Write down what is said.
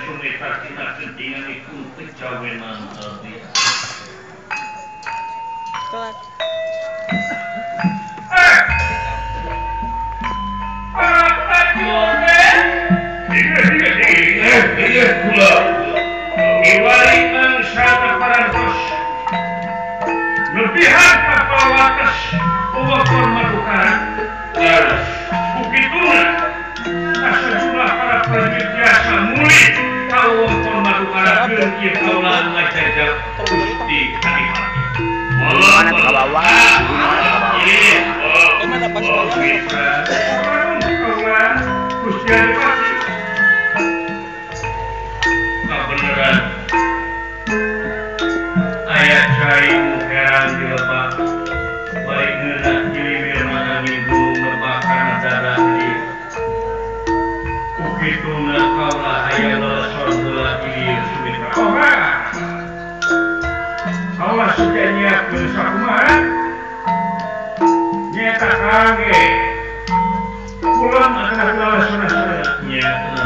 sumita tina ketingan ikut kecawenan abdi. Kelar. Iya kula. Iwarikan sata parantos. Lebihan kapawatas uwakor madukaran. Laras, bukituna. Asa jumlah para prajurit biasa muli kau uwakor madukaran berkir kaulah ngajajak Gusti Adipati. Mana ke bawah? Mana pas Gusti Adipati. Kebenaran ayat caimu heran dilebak baik ngenak jiwir mana minggu ngebakan darah dia ukitu ngekaulah ayat lesor gula ilir sumitra Allah sudah nyiapkan sakumahan nyata kage pulang akan adalah sana-sana nyata